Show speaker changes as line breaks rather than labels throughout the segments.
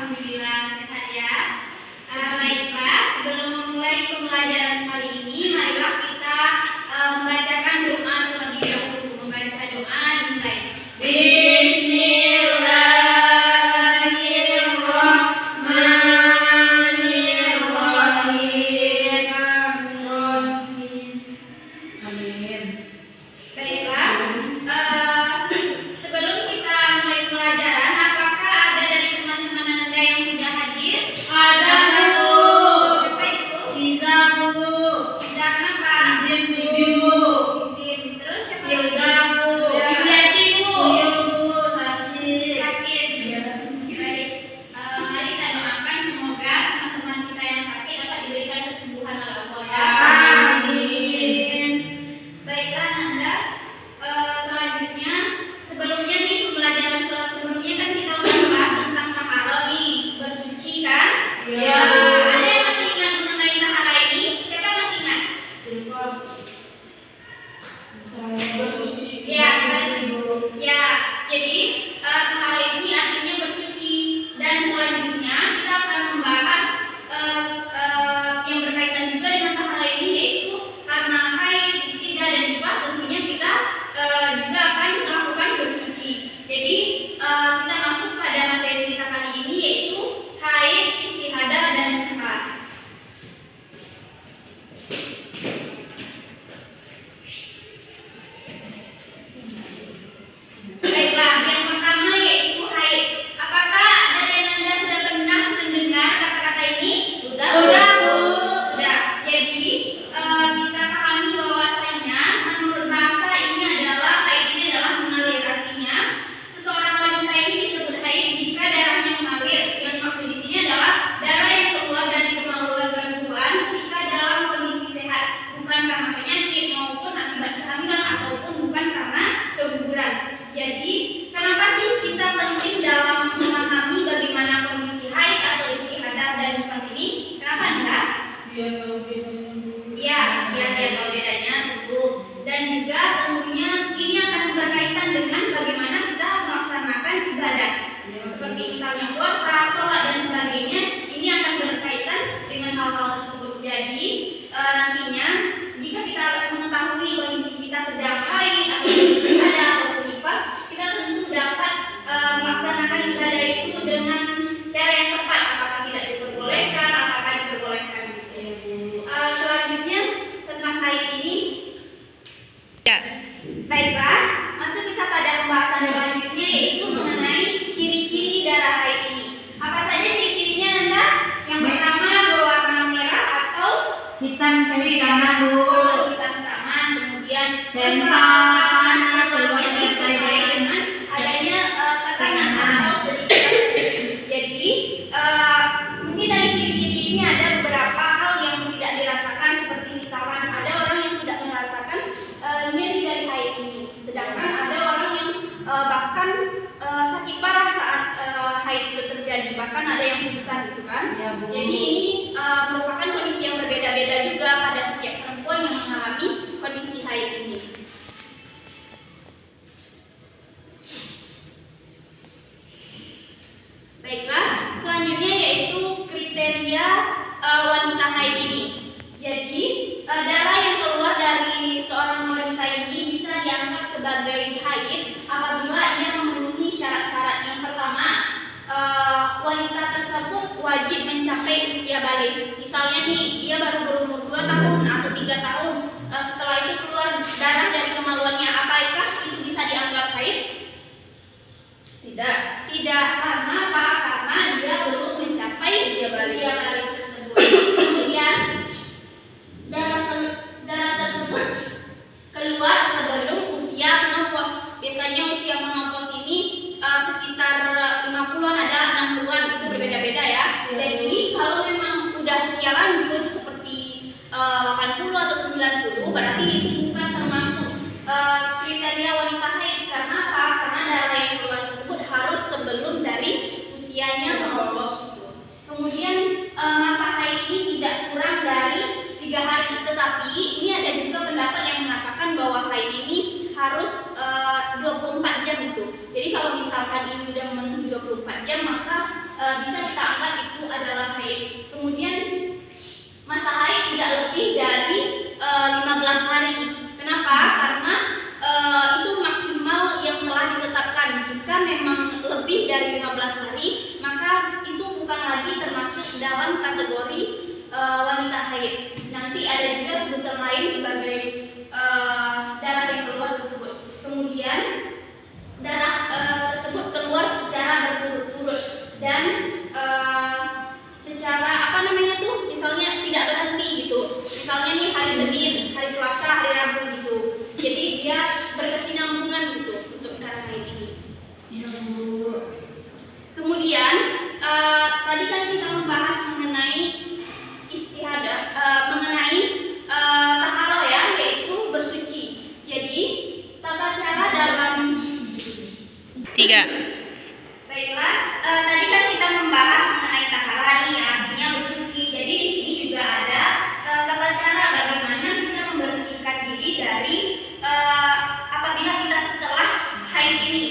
Alhamdulillah sehat ya. Baiklah, sebelum memulai pembelajaran kali ini, marilah kita membacakan doa terlebih dahulu. Membaca doa dimulai. Bahkan ada yang pingsan gitu kan. Ya, jadi ini merupakan kondisi yang berbeda-beda juga pada setiap perempuan yang mengalami kondisi haid ini. Baiklah, selanjutnya yaitu kriteria wanita haid ini. Jadi darah yang keluar dari seorang wanita ini bisa dianggap sebagai haid apabila ia memenuhi syarat-syarat. Yang pertama, wanita tersebut wajib mencapai usia balik. Misalnya nih, dia baru berumur 2 tahun atau 3 tahun. Setelah itu keluar darah dari kemaluannya, apakah itu bisa dianggap haid? Tidak. Tidak. Karena apa? Karena dia belum mencapai usia balik tersebut. Kemudian darah tersebut keluar sebelum usia menopause. Biasanya usia menopause ini sekitar 50-an, ada 60-an, itu berbeda-beda ya. Jadi kalau memang udah usia lanjut seperti 80 atau 90, berarti itu bukan termasuk kriteria wanita haid. Karena apa? Karena darah yang keluar tersebut harus sebelum dari usianya menopause. Kemudian masa haid ini tidak kurang dari 3 hari. Tetapi ini ada juga pendapat yang mengatakan bahwa haid ini harus 24 jam itu. Jadi kalau misalkan ini sudah memenuhi 24 jam, maka bisa kita kategori wanita haid. Nanti ada juga sebutan lain sebagai darah yang keluar tersebut. Kemudian darah tersebut keluar secara berturut-turut dan secara misalnya tidak berhenti gitu. Misalnya nih hari Senin, hari Selasa, hari Rabu gitu. Jadi dia berkesinambungan gitu untuk darah haid ini. Kemudian tadi kan kita membahas mengenai istihadah, mengenai taharah ya, yaitu bersuci. Jadi tata cara dalam
3.
Baiklah, tadi kan kita membahas mengenai taharah nih, artinya bersuci. Jadi di sini juga ada tata cara bagaimana kita membersihkan diri dari apabila kita setelah haid ini.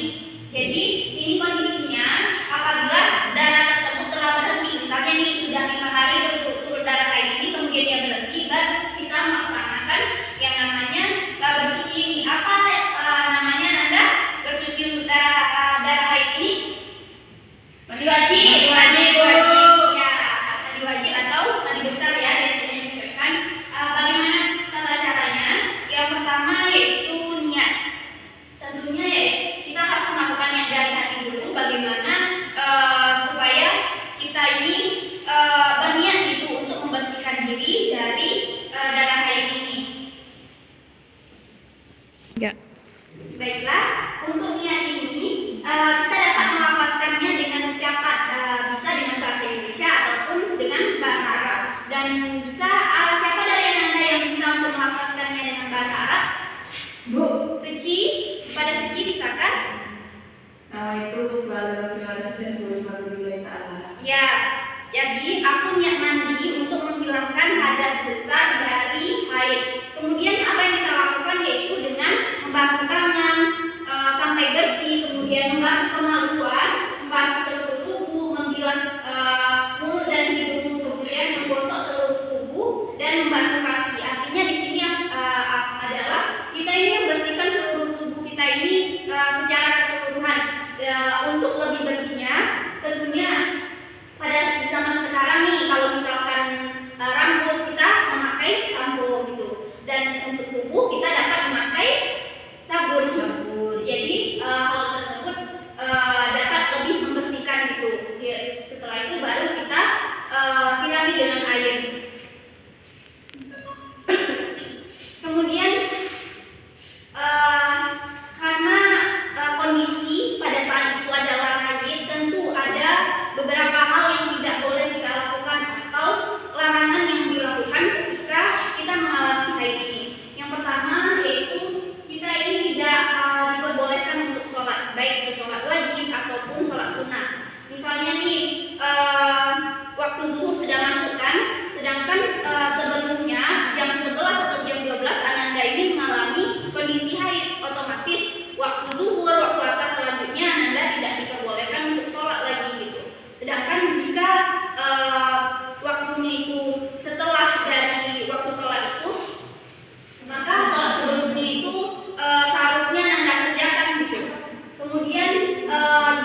Jadi ini kondisinya apabila darah tersebut telah berhenti. Misalnya nih sudah 5 hari berturut-turut darah haid ini, kemudian dia berhenti, baru kita melaksanakan yang namanya bersuci ini. Apa namanya Nanda? Bersuci untuk darah haid ini? Mandi wajib. Ya, mandi wajib atau mandi besar ya biasanya diucapkan. Bagaimana tata caranya? Yang pertama yaitu niat. Tentunya ya kita harus melakukan niat dari hati dulu. Bagaimana supaya kita ini berniat itu untuk membersihkan diri dari darah haid ini.
Ya.
Baiklah, untuk niat ini kita dapat melafazkannya dengan ucapan bisa dengan bahasa Indonesia ataupun dengan bahasa Arab. Dan bisa siapa dari Anda yang bisa untuk melafazkannya dengan bahasa Arab?
Bu,
Suci, pada suci bisakah?
itu Bismillahirrahmanirrahim ta'ala.
Ya, jadi aku niat mandi untuk menghilangkan hadas besar dari haid. Kemudian apa yang kita lakukan yaitu dengan membasuh tangan sampai bersih, kemudian membasuh kemaluan, membasuh seluruh tubuh, membilas mulut dan hidung, kemudian menggosok seluruh tubuh dan membasuh kaki. Artinya di sini adalah kita ini membersihkan seluruh tubuh kita ini secara keseluruhan. Untuk lebih bersihnya, tentunya pada zaman sekarang nih, kalau misalkan rambut kita memakai sampo gitu, dan untuk tubuh kita dapat memakai sabun. Jadi hal tersebut dapat lebih membersihkan gitu. Setelah itu baru kita sirami dengan air. Kemudian karena kondisi pada saat itu adalah haid, tentu ada beberapa hal yang tidak boleh kita lakukan atau larangan yang dilakukan ketika kita mengalami haid ini. Yang pertama yaitu kita ini tidak diperbolehkan untuk sholat, baik itu sholat wajib ataupun sholat sunnah. Misalnya nih waktu zuhur sudah masuk kan, sedangkan sebelumnya jam 11 atau jam 12 Ananda ini mengalami kondisi haid, otomatis waktu zuhur, waktu asar selanjutnya Ananda tidak diperbolehkan untuk sholat lagi gitu. Sedangkan jika waktunya itu setelah dari waktu sholat itu, maka sholat sebelumnya itu seharusnya Anda kerjakan gitu. Kemudian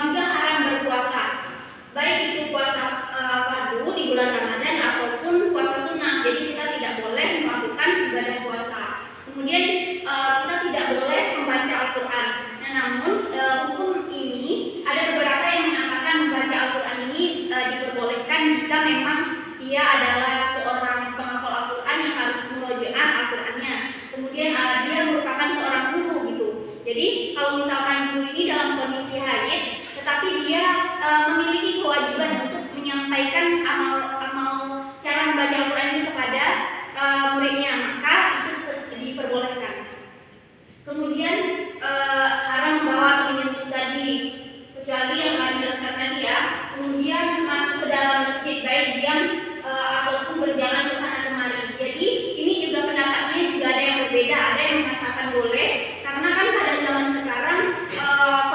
juga haram berpuasa, baik itu puasa fardu di bulan Ramadan ataupun puasa sunnah. Jadi kita tidak boleh melakukan ibadah puasa. Kemudian kita tidak boleh membaca Al-Quran. Nah, namun hukum ini ada beberapa yang mengatakan membaca Al-Quran ini diperbolehkan jika memang ia adalah seorang penghafal Al-Quran yang harus murojaah Al-Qurannya. Kemudian dia merupakan seorang guru gitu. Jadi kalau misalkan guru ini dalam kondisi haid, tetapi dia memiliki kewajiban untuk menyampaikan amal cara membaca Al-Quran ini kepada muridnya, maka itu diperbolehkan. Kemudian haram membawa atau menyentuh tadi, kecuali yang tadi dijelaskan tadi ya. Kemudian masuk ke dalam masjid, baik diam ataupun berjalan ke sana kemari. Jadi ini juga pendapatnya juga ada yang berbeda. Ada yang mengatakan boleh, karena kan pada zaman sekarang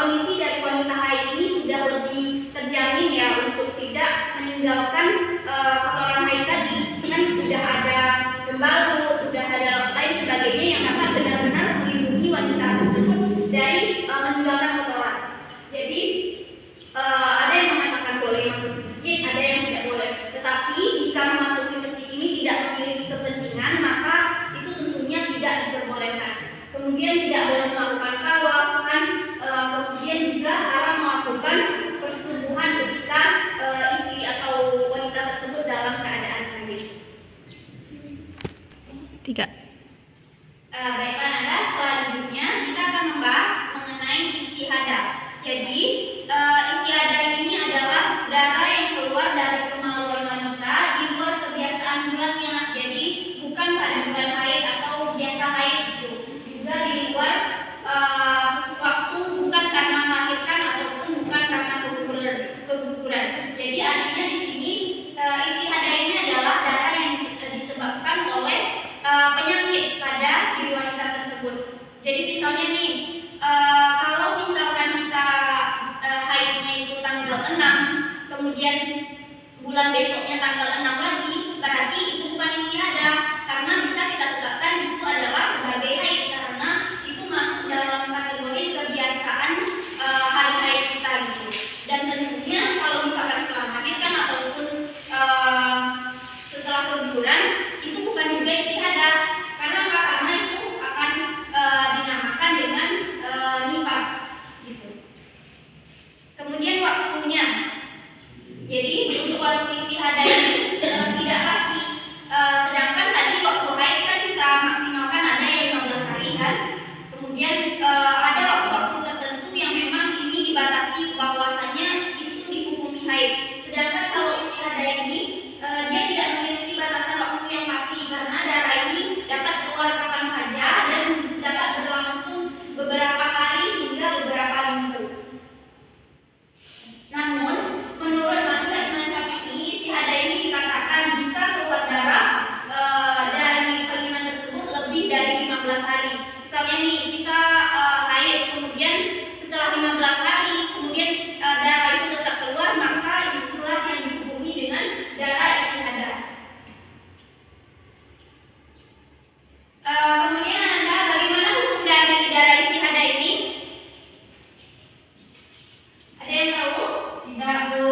kondisi dari wanita haid ini sudah lebih terjamin ya untuk tidak meninggalkan kotoran haid tadi. Kan sudah ada pembalut, sudah ada lain sebagainya yang dapat benar-benar melindungi wanita tersebut dari meninggalkan kotoran. Jadi ada yang mengatakan boleh masuk masjid, ada yang tidak boleh. Tetapi jika
3.
Baiklah Nanda, selanjutnya kita akan membahas mengenai istihadah. Jadi istihadah ini adalah darah yang keluar dari kemaluan wanita di luar kebiasaan bulannya. Jadi bukan pada bulan haid atau biasa haid itu, juga di luar waktu, bukan karena melahirkan ataupun bukan karena keguguran. Jadi artinya di sini istihadah ini adalah darah yang disebabkan oleh penyakit pada diri wanita tersebut. Jadi misalnya nih, kalau misalkan kita haidnya itu tanggal 6, kemudian bulan besoknya tanggal 6 lagi, berarti itu bukan istihadah, karena bisa kita tetapkan itu adalah sebagai haid, karena itu masuk dalam kategori kebiasaan hari haid kita gitu. Dan tentunya kalau misalkan setelah melahirkan ataupun setelah keguguran, itu bukan juga istihadah. Karena apa? Karena itu akan dinamakan dengan nifas gitu. Kemudian waktunya. Jadi untuk waktu istihadah ini tidak pasti. Sedangkan tadi waktu haid kan kita maksimalkan ada yang 15 hari kan. Kemudian ada waktu-waktu tertentu yang memang ini dibatasi bahwasanya itu dihukumi haid. Sedangkan kalau istihadah ini dia tidak memiliki batasan waktu yang pasti, karena darah ini dapat keluar kapan saja dan dapat berlangsung beberapa hari hingga beberapa minggu. Namun menurut mazhab Imam Syafi'i, istihadah ini dikatakan jika keluar darah dari vagina tersebut lebih dari 15 hari. Misalnya nih kita haid, kemudian setelah 15 hari kemudian darah itu tetap keluar, maka itulah yang dihukumi dengan darah istihadah. Kemudian Anda, bagaimana hukum dari darah istihadah ini? Ada yang tahu?
Tidak, Bu.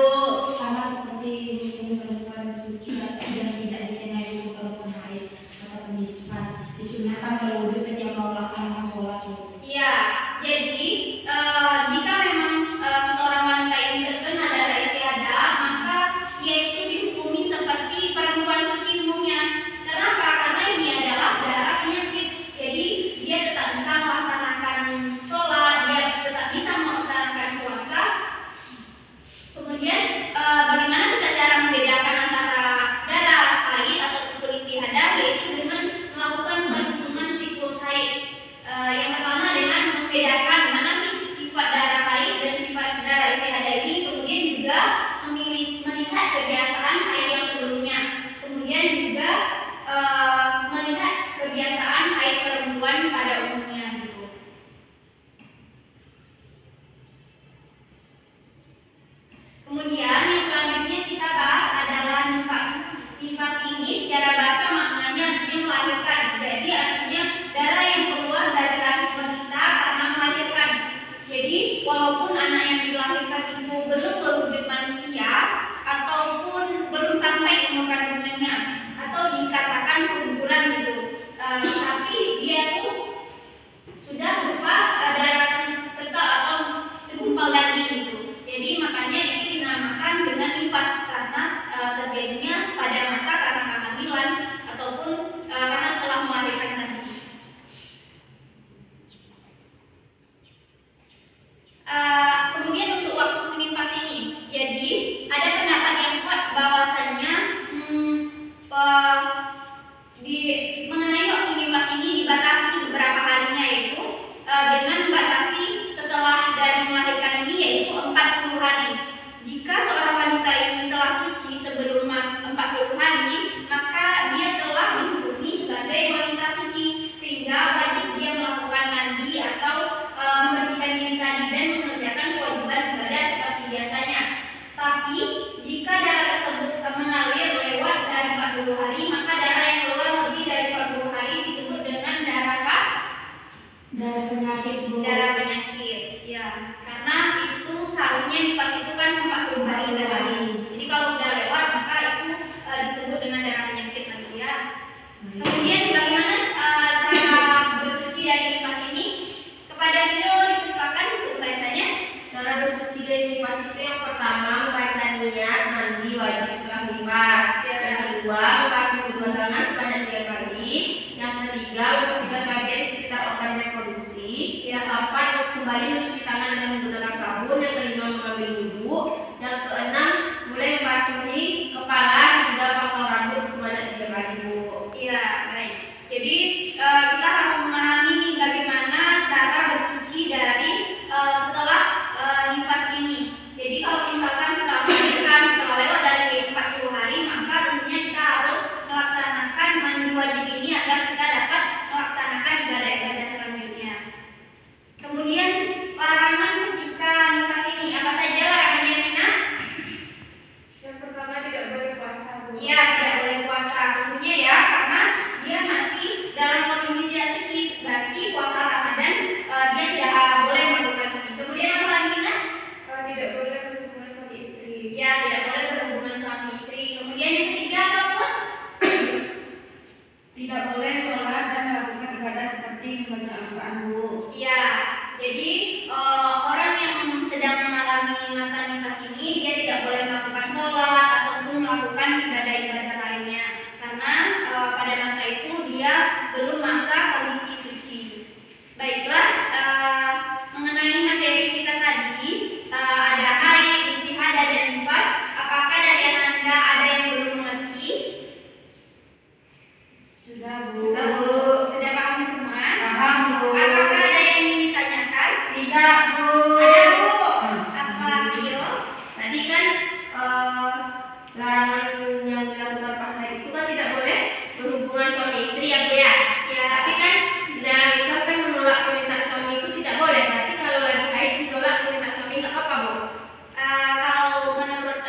Sama seperti hukum perempuan suci yang tidak dikenai hukum perempuan haid ataupun nifas. Disunahkan berwudu setiap mau melaksanakan sholat.
Iya, jadi jika memang seorang wanita ini terkena darah istihadah, maka dia itu dihukumi seperti perempuan suci umumnya. Kenapa? Karena ini adalah darah penyakit. Jadi dia tetap bisa melaksanakan sholat, dia tetap bisa melaksanakan puasa. Kemudian bagaimana kita cara membedakan antara darah haid ataupun istihadah, yaitu dengan melakukan perhitungan siklus haid. Yang pertama dengan membedakan mana sih sifat darah haid dan sifat darah istihadah ini, kemudian juga melihat kebiasaan haid yang sebelumnya, kemudian juga melihat kebiasaan haid perempuan pada umumnya gitu. Kemudian yang selanjutnya kita bahas adalah nifas. Nifas ini secara bahasa maknanya melahirkan. Jadi artinya darah yang keluar dari rahim wanita karena melahirkan. Jadi walaupun anak yang dilahirkan itu belum berwujud manusia ataupun belum sampai umur kandungannya atau dikatakan keguguran gitu, tapi dia tuh sudah berupa darah kental atau segumpal daging gitu. Jadi makanya itu dinamakan dengan nifas, karena terjadinya pada masa karena kehamilan ataupun karena setelah melahirkan tadi. Kemudian untuk waktu nifas ini, jadi ada pendapat yang kuat bahwasannya mengenai waktu nifas ini dibatasi beberapa harinya, yaitu dengan membatasi setelah dari melahirkan ini, yaitu 40 hari. Jika seorang wanita ini telah suci sebelum 40 hari, maka dia telah dihukumi sebagai wanita suci, sehingga wajib dia melakukan mandi atau membersihkan diri tadi dan mengerjakan kewajiban ibadah seperti biasanya. Tapi jika darah tersebut mengalir lewat dari 40 hari, maka darah yang keluar lebih dari 40 hari disebut dengan darah apa?
Darah penyakit, Bu.
Darah penyakit. Ya, karena itu seharusnya nifas itu kan 40 hari tadi. Jadi kalau udah lewat maka itu disebut dengan darah penyakit lagi ya. Kemudian bagaimana cara bersuci dari nifas ini? Kepada Vio dipersilakan untuk membacanya.
Cara bersuci dari nifas itu yang pertama membaca niat mandi wajib setelah nifas. Yang kedua membasuh kedua tangan sebanyak 3 kali. Yang 3 membersihkan bagian sekitar organ reproduksi.
Ya.
4 kembali mencuci tangan dengan menggunakan sabun. Yang kelima mengambil wudhu. Yang keenam mulai membasuhi kepala hingga pangkal rambut sebanyak 3 kali, Bu.
Iya, baik. Jadi kita harus memahami nih bagaimana cara bersuci dari setelah nifas ini. Jadi kalau misalkan setelah melahirkan, setelah lewat dari 40 hari, maka tentunya kita harus melaksanakan mandi wajib ini agar kita dapat melaksanakan ibadah-ibadah selanjutnya. Kemudian larangan ketika nifas ini, apa saja larangannya, Vina?
Yang pertama tidak boleh puasa, Bu.
Iya, tidak boleh puasa tentunya ya, karena dia masih dalam kondisi tidak suci. Berarti puasa Ramadan dia tidak boleh melakukan ini. Kemudian apa lagi, Vina?
Tidak boleh berhubungan suami istri.
Ya, tidak boleh berhubungan suami istri. Kemudian yang ketiga apa, Put?
Tidak boleh sholat dan melakukan ibadah seperti membaca Al-Quran, Bu.
Ya, jadi orang yang sedang mengalami masa nifas ini dia tidak boleh melakukan sholat ataupun melakukan ibadah-ibadah lainnya karena pada masa itu dia belum masa kondisi suci. Baiklah, mengenai materi kita tadi ada haid, istihadah dan nifas. Apakah dari Anda ada yang belum mengerti?
Sudah, Bu.
Sudah, Bu.
Sudah paham semua?
Paham, Bu.
Apakah ada yang ingin ditanyakan?
Tidak, Bu.
Ada, Bu. Apa, Rio?
Tadi kan larangan yang dilakukan pas haid itu kan tidak boleh berhubungan suami istri ya, Bu ya.
Ya,
Tapi kan di dalam Islam kan menolak permintaan suami itu tidak boleh. Berarti kalau lagi haid ditolak permintaan suami nggak apa-apa, Bu.
kalau menurut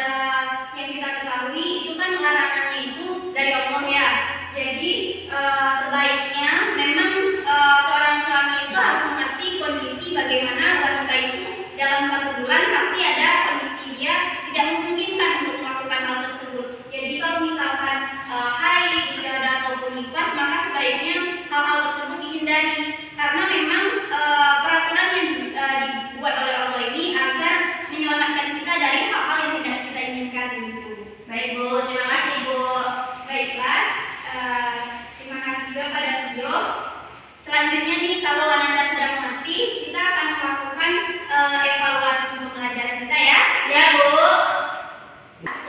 yang kita ketahui itu kan larangannya itu dari Allah ya. Jadi sebaiknya memang seorang suami itu harus mengerti kondisi bagaimana wanita itu dalam 1 bulan pasti ada kondisi dia tidak memungkinkan untuk melakukan hal tersebut. Jadi kalau misalkan haid, istihadah ataupun nifas, maka sebaiknya hal-hal tersebut dihindari karena memang peraturan yang dibuat oleh Allah ini agar menyelamatkan kita dari hal-hal yang tidak kita inginkan gitu.
Baik, Bu. Terima kasih, Bu.
Baiklah, terima kasih juga pada Vio. Selanjutnya nih, kalau Anda sudah mengerti, kita akan melakukan evaluasi pembelajaran kita ya.
Ya, Bu.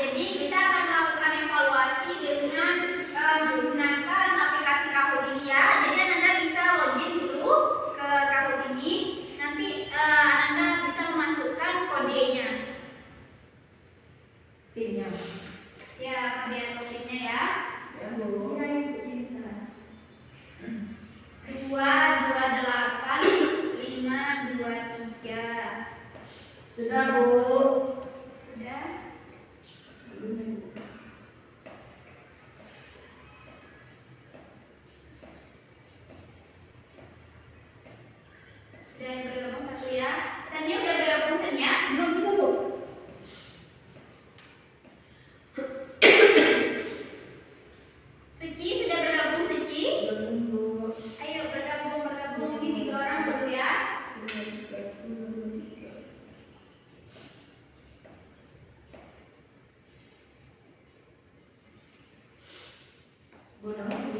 Jadi kita akan melakukan evaluasi dengan menggunakan aplikasi Kahoot ini ya. Jadi Anda bisa login dulu ke Kahoot ini. Nanti Anda bisa memasukkan kodenya.
Pinnya.
Ya, kode atau PIN-nya ya.
Ya, Bu.
228 523.
Sudah, Bu.
Sudah. Sudah yang bergabung satu ya. Sania udah bergabung Sania?
Belum, Bu.
Suci sudah bergabung Suci?
Belum, Bu.
Ayo bergabung ini 3 orang dulu ya.
Bu, nama Bu.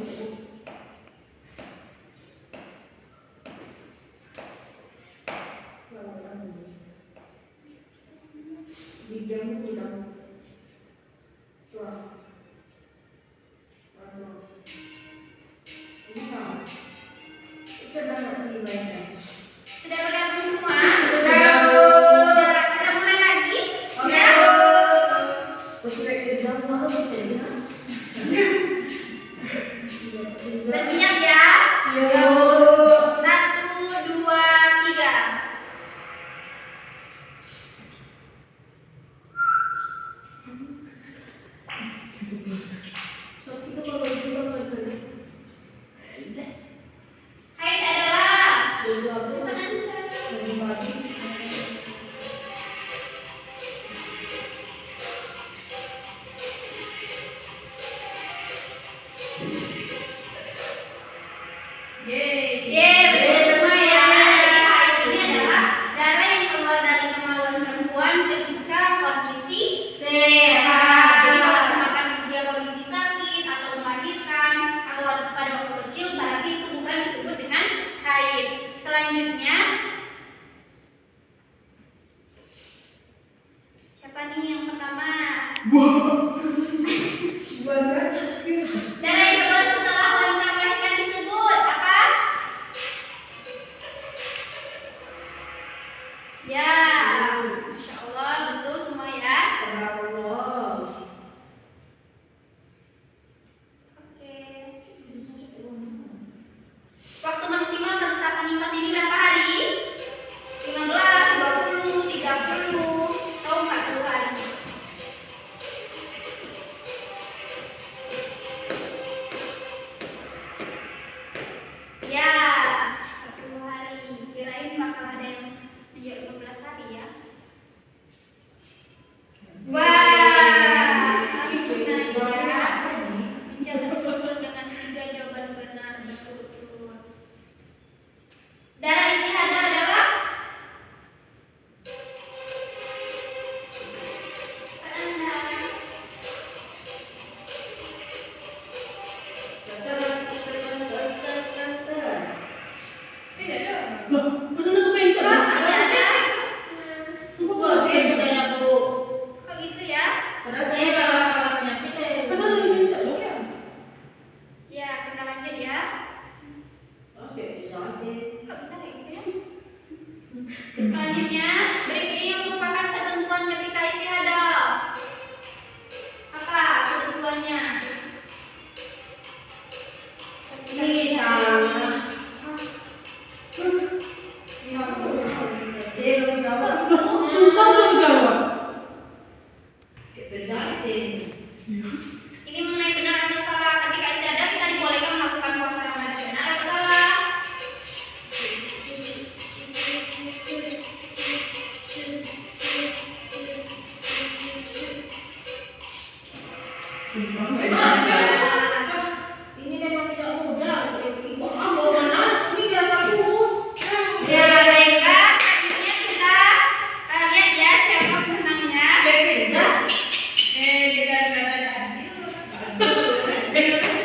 Di jam bilang. Wah. Ini apa? Sebanyak ini banyak.
Sudah bergabung semua?
Sudah, Bu.
Sudah, kita mulai lagi.
Oke,
Ya.
Bu. Kucing kerja mau jadi.
Sudah siap ya?
Ya, Bu.
1, 2, 3.
So, kita kalau itu bagaimana?
Haid adalah
Sesuatu
bukan Anda.
dari pagi.
Yeay, betul semua ya. Jadi haid ini adalah darah yang keluar dari kemaluan perempuan ketika kondisi sehat. Jadi kalau misalkan dia kondisi sakit Darah yang keluar setelah wanita melahirkan disebut apa? Ya, Masya Allah, betul semua ya. Oke. Waktu maksimal ketetapan nifas ini berapa hari? 15, 20, 30, atau 40 hari? Ya, 40 hari. Kirain bakal ada yang 15 hari ya. Wah, langsung aja mencatat betul dengan 3 jawaban benar berturut-turut. Darah istihadah adalah ada. Kok gitu ya? Ya, kita lanjut ya. Kok bisa kayak gitu ya? Selanjutnya, berikut ini merupakan ketentuan ketika istihadah. Apa ketentuannya?
Sumpah belum jawab.
Ini mengenai benar atau salah ketika istiadah kita dibolehkan melakukan puasa Ramadan. Benar atau salah?
Sumpah.
Ini memang tidak mudah. Ini biasa dulu.
Ya, baiklah. Selanjutnya kita lihat ya siapa pemenangnya. Kita adil.